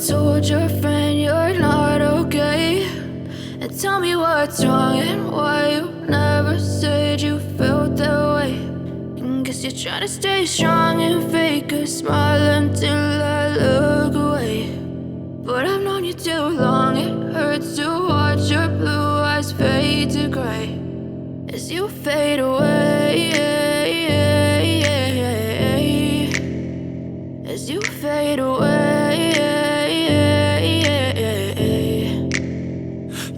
told your friend you're not okay, and tell me what's wrong and why you never said you felt that way. And guess you're trying to stay strong and fake a smile until I look away. But I've known you too long, it hurts to watch your blue eyes fade to gray as you fade away, as you fade away.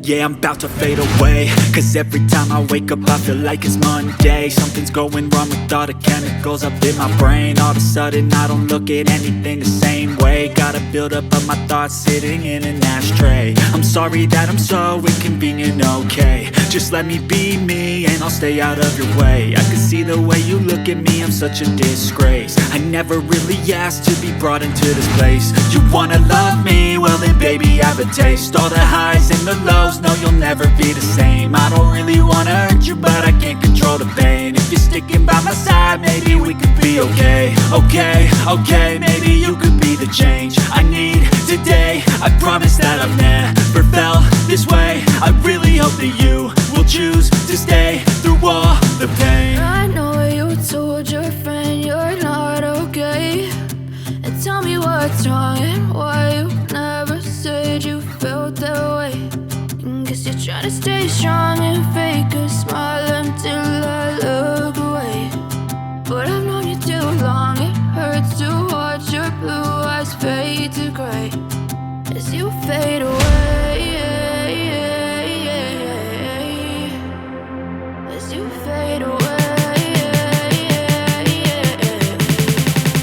Yeah, I'm about to fade away, cause every time I wake up I feel like it's Monday. Something's going wrong with all the chemicals up in my brain. All of a sudden I don't look at anything the same way. Gotta build up of my thoughts sitting in an ashtray. I'm sorry that I'm so inconvenient, okay. Just let me be me and I'll stay out of your way. I can see the way you look at me, I'm such a disgrace. I never really asked to be brought into this place. You wanna love me? Well then baby I have a taste. All the highs and the lows, no you'll never be the same. I don't really wanna hurt you but I can't control the pain. If you're sticking by my side maybe we could be okay. Okay, maybe you could be the change I need today. I promise that I've never felt this way. I really hope that you will choose to stay through all the pain. I know you told your friend you're not okay, and tell me what's wrong and why you never said you felt that way. And guess you're trying to stay strong and fake a smile until I look away. But I've known you too long, it hurts to watch your blue eyes fade to gray as you fade away, as you fade away, as you fade away.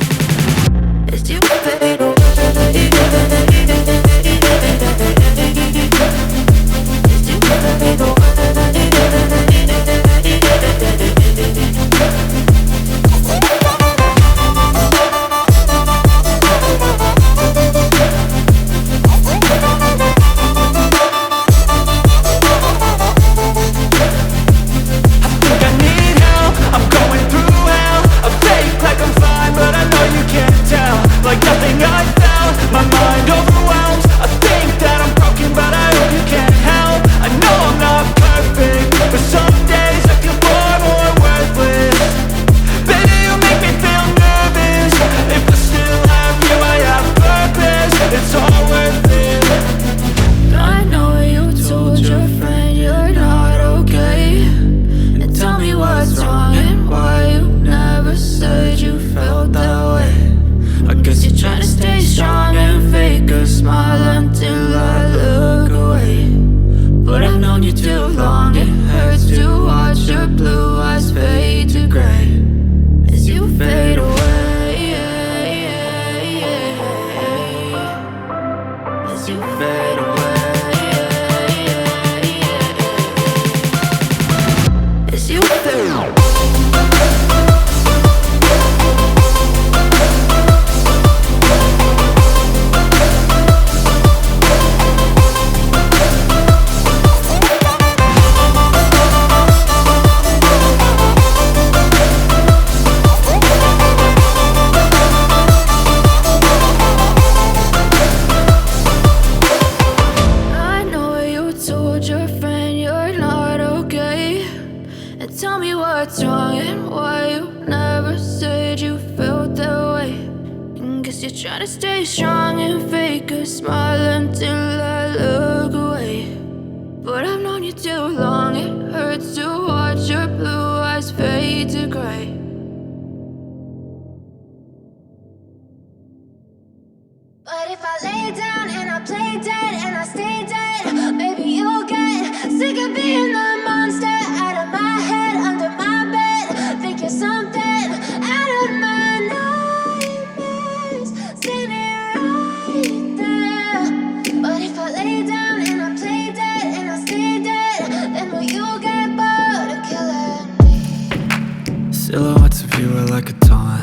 Silhouettes of you are like a taunt.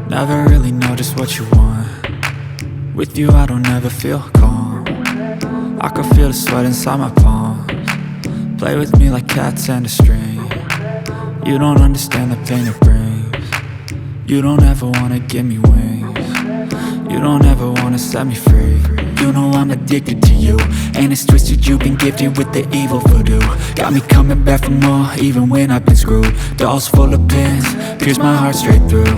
Never really know just what you want. With you I don't ever feel calm. I can feel the sweat inside my palms. Play with me like cats and a string. You don't understand the pain it brings. You don't ever wanna give me wings. You don't ever wanna wanna set me free. You know I'm addicted to you, and it's twisted, you've been gifted with the evil voodoo. Got me coming back for more, even when I've been screwed. Dolls full of pins, pierce my heart straight through.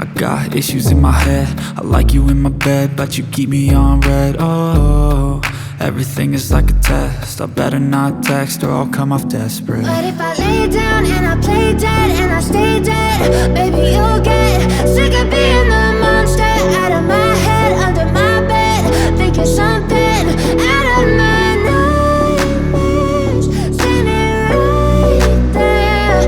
I got issues in my head, I like you in my bed, but you keep me on red. Oh, everything is like a test, I better not text or I'll come off desperate. But if I lay down and I play dead and I stay dead, baby, you'll get sick of being the monster out of my head, under my bed, thinking something out of my nightmares, standing right there.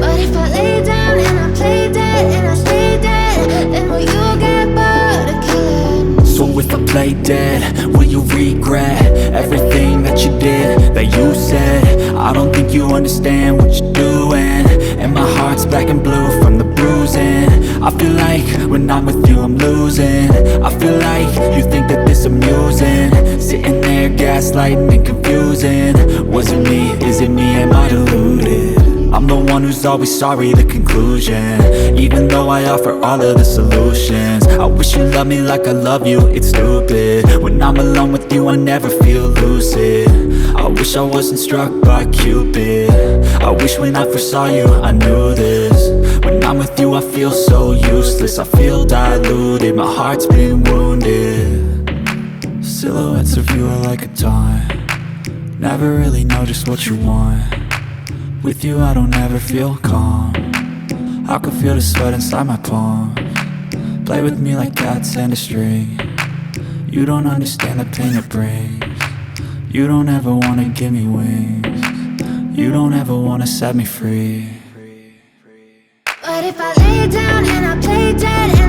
But if I lay down and I play dead and I stay dead, then will you get bored of killing? So if I play dead, will you regret everything that you did, that you said? I don't think you understand what you're doing, and my heart's black and blue from the bruising. I feel like when I'm with you I'm losing. I feel like you think that this amusing, sitting there gaslighting and confusing. Was it me? Is it me? Am I deluded? I'm the one who's always sorry, the conclusion, even though I offer all of the solutions. I wish you loved me like I love you, it's stupid. When I'm alone with you I never feel lucid. I wish I wasn't struck by Cupid. I wish when I first saw you I knew this. When I'm with you I feel so useless, I feel diluted, my heart's been wounded. Silhouettes of you are like a taunt, never really know just what you want. With you I don't ever feel calm, I can feel the sweat inside my palm. Play with me like cats and a string, you don't understand the pain it brings. You don't ever wanna give me wings, you don't ever wanna set me free. But if I lay down and I play dead